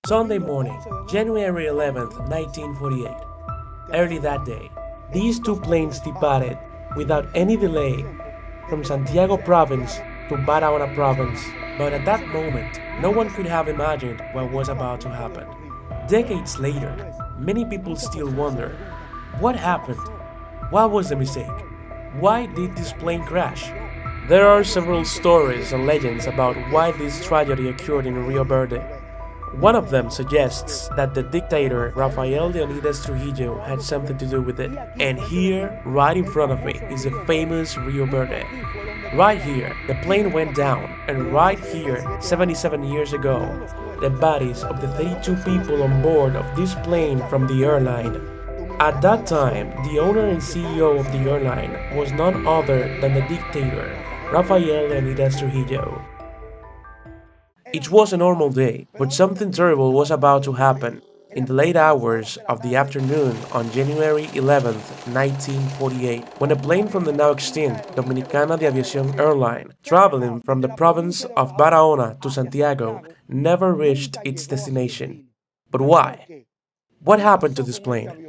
Sunday morning, January 11th, 1948. Early that day, these two planes departed without any delay from Santiago province to Barahona province, but at that moment, no one could have imagined what was about to happen. Decades later, many people still wonder, what happened? What was the mistake? Why did this plane crash? There are several stories and legends about why this tragedy occurred in Rio Verde. One of them suggests that the dictator Rafael Leonidas Trujillo had something to do with it. And here, right in front of me, is the famous Rio Verde. Right here, the plane went down, and right here, 77 years ago, the bodies of the 32 people on board of this plane from the airline. At that time, the owner and CEO of the airline was none other than the dictator Rafael Leonidas Trujillo. It was a normal day, but something terrible was about to happen. In the late hours of the afternoon on January 11th, 1948, when a plane from the now extinct Dominicana de Aviación airline, traveling from the province of Barahona to Santiago, never reached its destination. But why? What happened to this plane?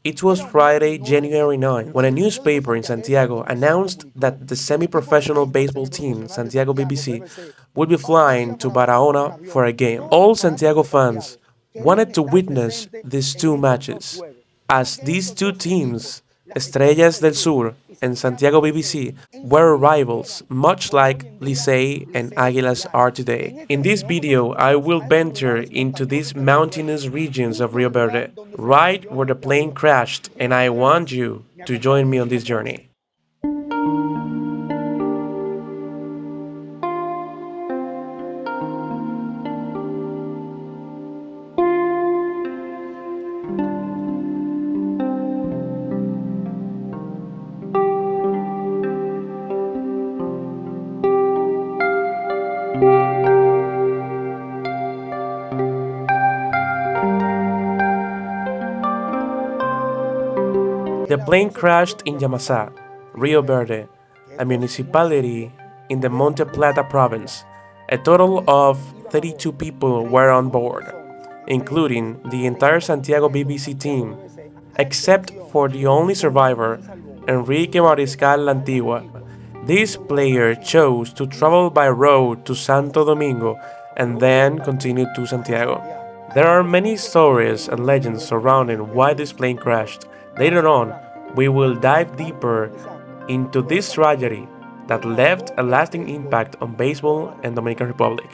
It was Friday, January 9, when a newspaper in Santiago announced that the semi-professional baseball team, Santiago BBC, would be flying to Barahona for a game. All Santiago fans wanted to witness these two matches, as these two teams, Estrellas del Sur and Santiago BBC, were rivals, much like Licey and Águilas are today. In this video, I will venture into these mountainous regions of Rio Verde, right where the plane crashed, and I want you to join me on this journey. The plane crashed in Yamasá, Rio Verde, a municipality in the Monte Plata province. A total of 32 people were on board, including the entire Santiago BBC team, except for the only survivor, Enrique Mariscal Lantigua. This player chose to travel by road to Santo Domingo and then continued to Santiago. There are many stories and legends surrounding why this plane crashed. Later on, we will dive deeper into this tragedy that left a lasting impact on baseball and Dominican Republic.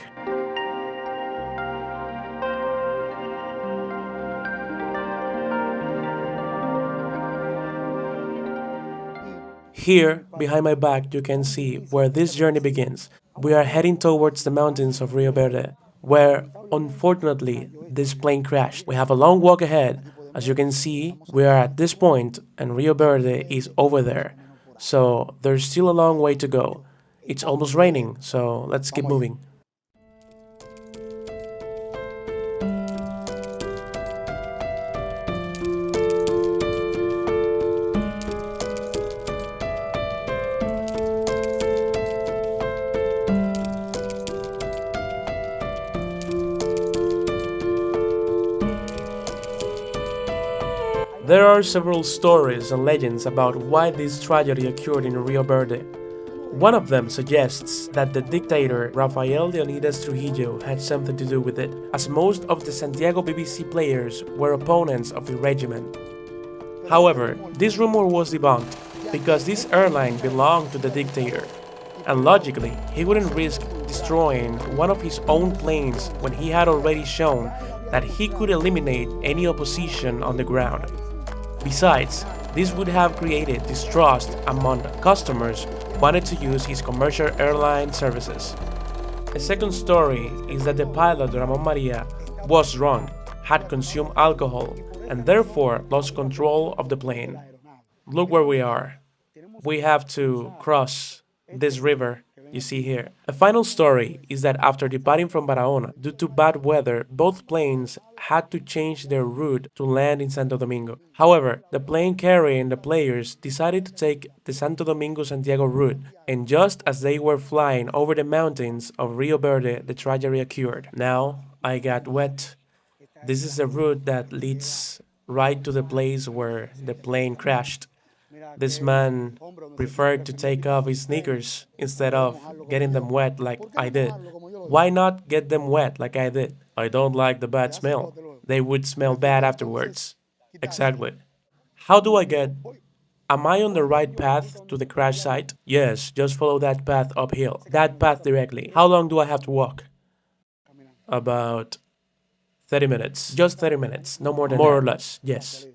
Here, behind my back, you can see where this journey begins. We are heading towards the mountains of Rio Verde, where, unfortunately, this plane crashed. We have a long walk ahead. As you can see, we are at this point, and Rio Verde is over there. So there's still a long way to go. It's almost raining, so let's keep moving. There are several stories and legends about why this tragedy occurred in Rio Verde. One of them suggests that the dictator Rafael Leonidas Trujillo had something to do with it, as most of the Santiago BBC players were opponents of the regime. However, this rumor was debunked because this airline belonged to the dictator, and logically, he wouldn't risk destroying one of his own planes when he had already shown that he could eliminate any opposition on the ground. Besides, this would have created distrust among customers who wanted to use his commercial airline services. A second story is that the pilot Ramon Maria was drunk, had consumed alcohol, and therefore lost control of the plane. Look where we are. We have to cross this river you see here. A final story is that after departing from Barahona, due to bad weather, both planes had to change their route to land in Santo Domingo. However, the plane carrying the players decided to take the Santo Domingo-Santiago route, and just as they were flying over the mountains of Rio Verde, the tragedy occurred. Now, I got wet, This is the route that leads right to the place where the plane crashed. This man preferred to take off his sneakers instead of getting them wet like I did. Why not get them wet like I did? I don't like the bad smell. They would smell bad afterwards. Exactly. How do I get? Am I on the right path to the crash site? Yes, just follow that path uphill. That path directly. How long do I have to walk? About 30 minutes. Just 30 minutes, no more than more that. Or less, yes.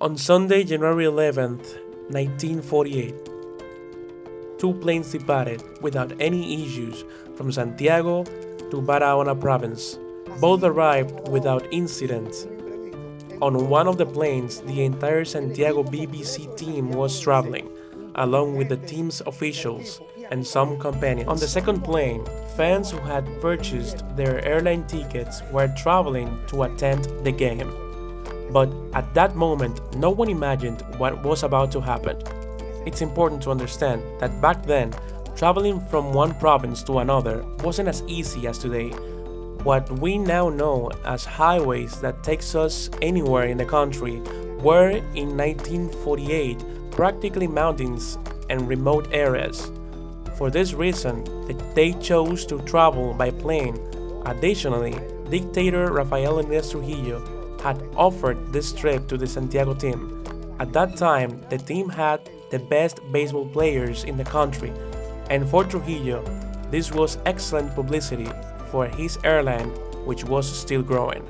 On Sunday, January 11th, 1948, two planes departed without any issues from Santiago to Barahona province. Both arrived without incident. On one of the planes, the entire Santiago BBC team was traveling, along with the team's officials and some companions. On the second plane, fans who had purchased their airline tickets were traveling to attend the game. But at that moment, no one imagined what was about to happen. It's important to understand that back then, traveling from one province to another wasn't as easy as today. What we now know as highways that takes us anywhere in the country were in 1948 practically mountains and remote areas. For this reason, they chose to travel by plane. Additionally, dictator Rafael Leonidas Trujillo had offered this trip to the Santiago team. At that time, the team had the best baseball players in the country, and for Trujillo, this was excellent publicity for his airline, which was still growing.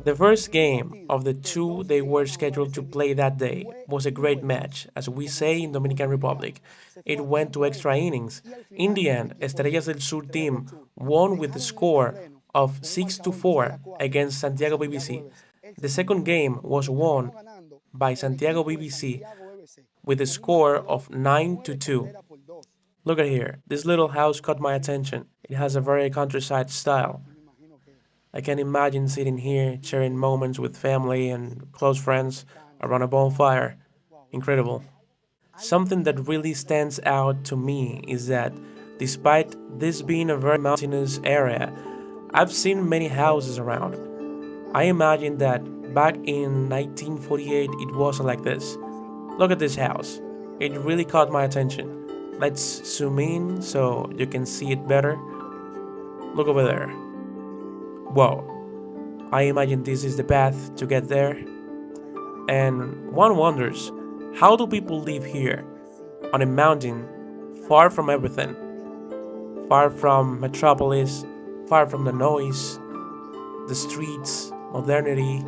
The first game of the two they were scheduled to play that day was a great match, as we say in Dominican Republic. It went to extra innings. In the end, Estrellas del Sur team won with a score of 6-4 against Santiago BBC. The second game was won by Santiago BBC with a score of 9-2. Look at here, this little house caught my attention. It has a very countryside style. I can imagine sitting here, sharing moments with family and close friends around a bonfire. Incredible. Something that really stands out to me is that despite this being a very mountainous area, I've seen many houses around. I imagine that back in 1948 it wasn't like this. Look at this house. It really caught my attention. Let's zoom in so you can see it better. Look over there. Whoa. I imagine this is the path to get there. And one wonders, how do people live here on a mountain, far from everything? Far from metropolis, far from the noise, the streets, modernity.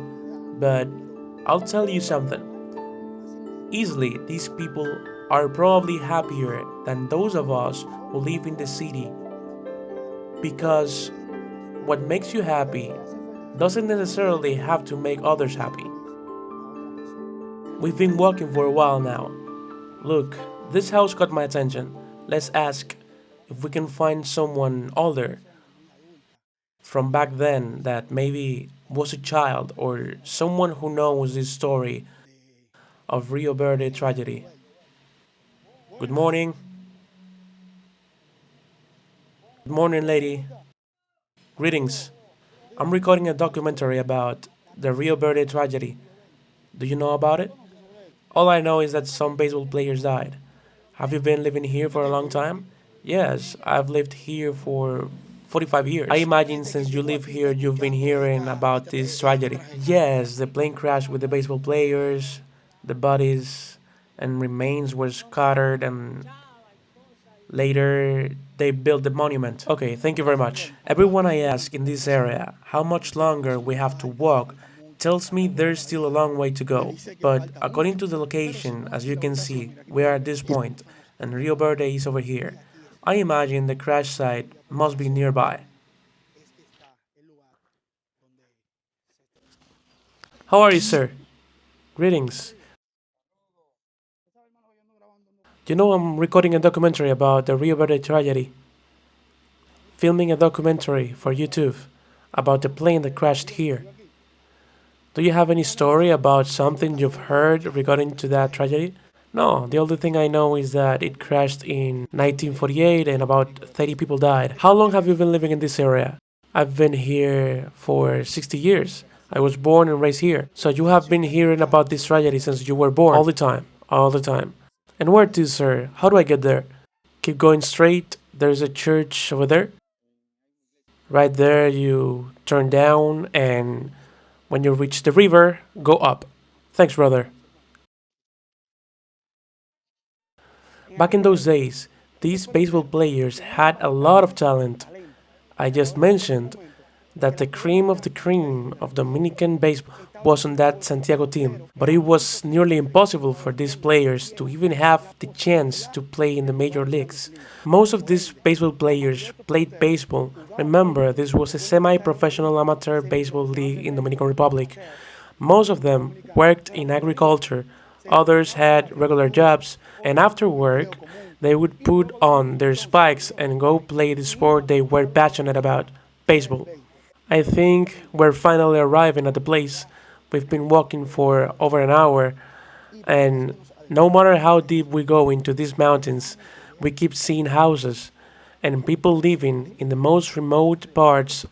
But I'll tell you something. Easily, these people are probably happier than those of us who live in the city. Because what makes you happy doesn't necessarily have to make others happy. We've been walking for a while now. Look, this house caught my attention. Let's ask if we can find someone older from back then that maybe was a child or someone who knows this story of Rio Verde tragedy. Good morning. Good morning, lady. Greetings. I'm recording a documentary about the Rio Verde tragedy. Do you know about it? All I know is that some baseball players died. Have you been living here for a long time? Yes, I've lived here for 45 years. I imagine since you live here, you've been hearing about this tragedy. Yes, the plane crash with the baseball players, the bodies and remains were scattered, and later they built the monument. Okay, thank you very much. Everyone I ask in this area how much longer we have to walk tells me there's still a long way to go. But according to the location, as you can see, we are at this point, and Rio Verde is over here. I imagine the crash site must be nearby. How are you, sir? Greetings. You know, I'm recording a documentary about the Rio Verde tragedy. Filming a documentary for YouTube about the plane that crashed here. Do you have any story about something you've heard regarding to that tragedy? No, the only thing I know is that it crashed in 1948 and about 30 people died. How long have you been living in this area? I've been here for 60 years. I was born and raised here. So you have been hearing about this tragedy since you were born. All the time. All the time. And where to, sir? How do I get there? Keep going straight. There's a church over there. Right there, you turn down, and when you reach the river, go up. Thanks, brother. Back in those days, these baseball players had a lot of talent. I just mentioned that the cream of Dominican baseball was on that Santiago team, but it was nearly impossible for these players to even have the chance to play in the major leagues. Most of these baseball players played baseball. Remember, this was a semi-professional amateur baseball league in Dominican Republic. Most of them worked in agriculture, others had regular jobs, and after work, they would put on their spikes and go play the sport they were passionate about, baseball. I think we're finally arriving at the place. We've been walking for over an hour, and no matter how deep we go into these mountains, we keep seeing houses and people living in the most remote parts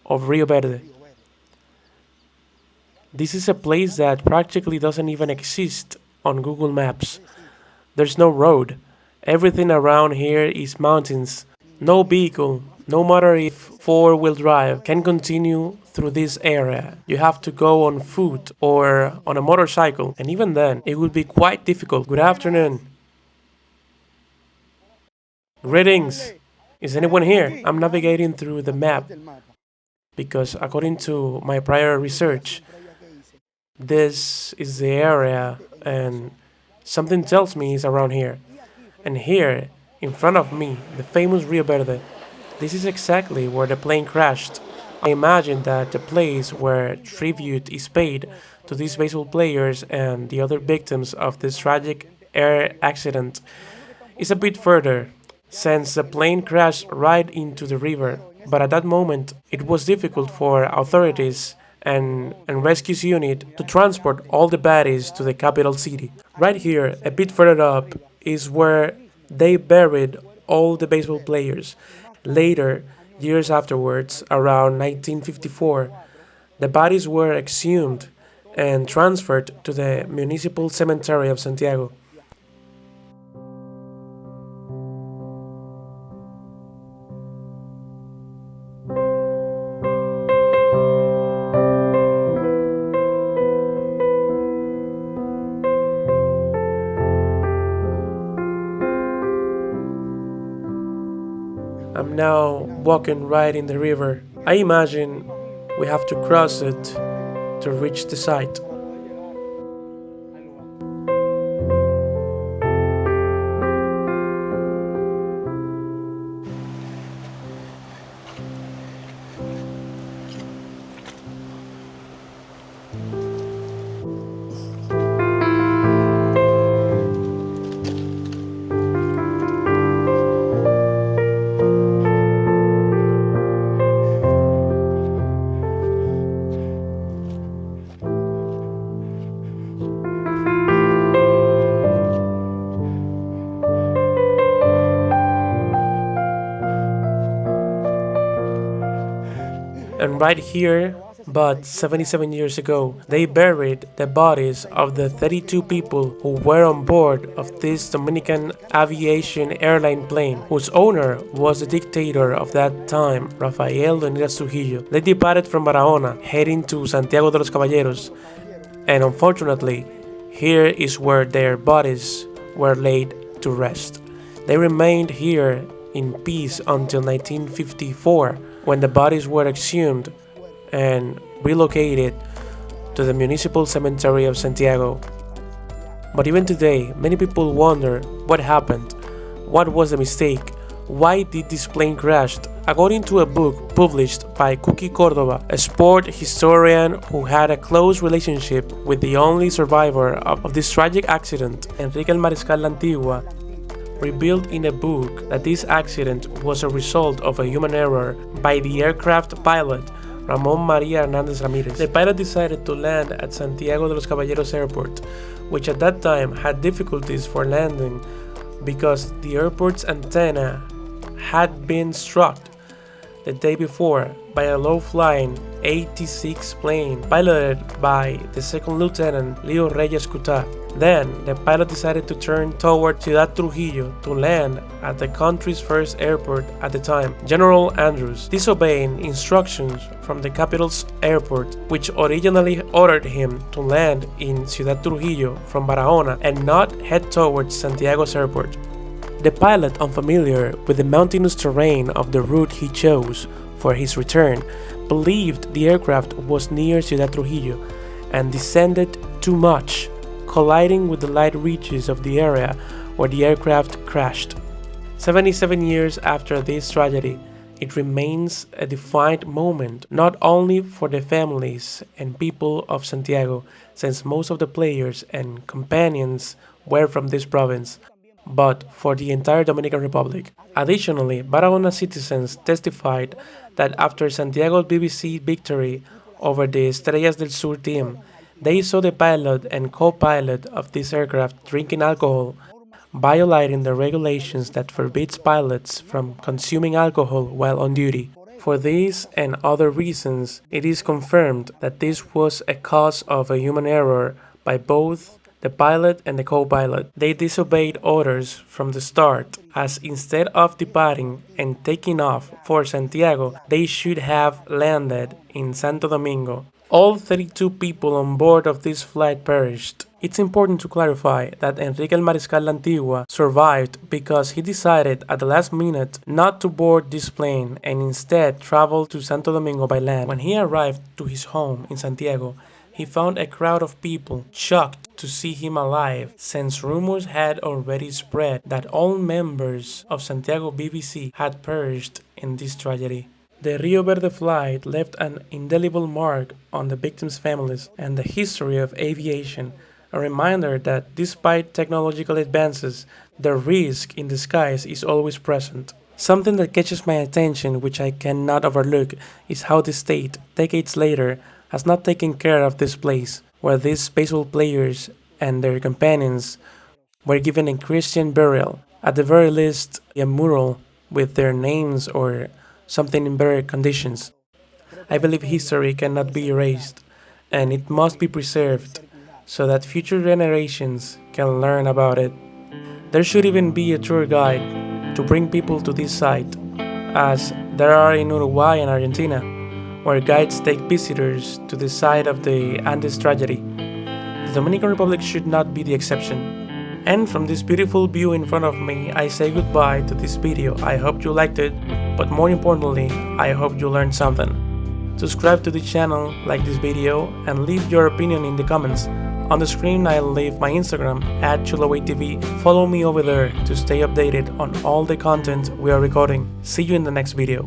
of Rio Verde. This is a place that practically doesn't even exist on Google Maps. There's no road. Everything around here is mountains. No vehicle, no matter if four-wheel drive, can continue through this area. You have to go on foot or on a motorcycle, and even then, it would be quite difficult. Good afternoon. Greetings. Is anyone here? I'm navigating through the map because, according to my prior research, this is the area, and something tells me it's around here. And here, in front of me, the famous Rio Verde. This is exactly where the plane crashed. I imagine that the place where tribute is paid to these baseball players and the other victims of this tragic air accident is a bit further, since the plane crashed right into the river. But at that moment, it was difficult for authorities and rescue unit to transport all the bodies to the capital city. Right here, a bit further up, is where they buried all the baseball players. Later, years afterwards, around 1954, the bodies were exhumed and transferred to the municipal cemetery of Santiago. I'm now walking right in the river. I imagine we have to cross it to reach the site. And right here, but 77 years ago, they buried the bodies of the 32 people who were on board of this Dominican aviation airline plane, whose owner was the dictator of that time, Rafael Leonidas Trujillo. They departed from Barahona, heading to Santiago de los Caballeros, and unfortunately, here is where their bodies were laid to rest. They remained here in peace until 1954, when the bodies were exhumed and relocated to the municipal cemetery of Santiago. But even today, many people wonder what happened, what was the mistake, why did this plane crash? According to a book published by Cookie Cordova, a sport historian who had a close relationship with the only survivor of this tragic accident, Enrique el Mariscal La Antigua, revealed in a book that this accident was a result of a human error by the aircraft pilot Ramon Maria Hernandez Ramirez. The pilot decided to land at Santiago de los Caballeros Airport, which at that time had difficulties for landing because the airport's antenna had been struck. the day before by a low-flying AT-6 plane piloted by the second lieutenant Leo Reyes Cutat. Then, the pilot decided to turn toward Ciudad Trujillo to land at the country's first airport at the time, General Andrews, disobeying instructions from the capital's airport, which originally ordered him to land in Ciudad Trujillo from Barahona and not head towards Santiago's airport. The pilot, unfamiliar with the mountainous terrain of the route he chose for his return, believed the aircraft was near Ciudad Trujillo and descended too much, colliding with the light reaches of the area where the aircraft crashed. 77 years after this tragedy, it remains a defined moment not only for the families and people of Santiago, since most of the players and companions were from this province, but for the entire Dominican Republic. Additionally, Barahona citizens testified that after Santiago BBC victory over the Estrellas del Sur team, they saw the pilot and co-pilot of this aircraft drinking alcohol, violating the regulations that forbids pilots from consuming alcohol while on duty. For these and other reasons, it is confirmed that this was a cause of a human error by both the pilot and the co-pilot. They disobeyed orders from the start, as instead of departing and taking off for Santiago, they should have landed in Santo Domingo. All 32 people on board of this flight perished. It's important to clarify that Enrique el Mariscal La Antigua survived because he decided at the last minute not to board this plane and instead travel to Santo Domingo by land. When he arrived to his home in Santiago, he found a crowd of people shocked to see him alive, since rumors had already spread that all members of Santiago BBC had perished in this tragedy. The Río Verde flight left an indelible mark on the victims' families and the history of aviation, a reminder that despite technological advances, the risk in the skies is always present. Something that catches my attention, which I cannot overlook, is how the state, decades later, has not taken care of this place, where these baseball players and their companions were given a Christian burial, at the very least a mural with their names or something in better conditions. I believe history cannot be erased, and it must be preserved so that future generations can learn about it. There should even be a tour guide to bring people to this site, as there are in Uruguay and Argentina, where guides take visitors to the site of the Andes tragedy. The Dominican Republic should not be the exception. And from this beautiful view in front of me, I say goodbye to this video. I hope you liked it, but more importantly, I hope you learned something. Subscribe to the channel, like this video, and leave your opinion in the comments. On the screen I'll leave my Instagram @ChuloWayTV. Follow me over there to stay updated on all the content we are recording. See you in the next video.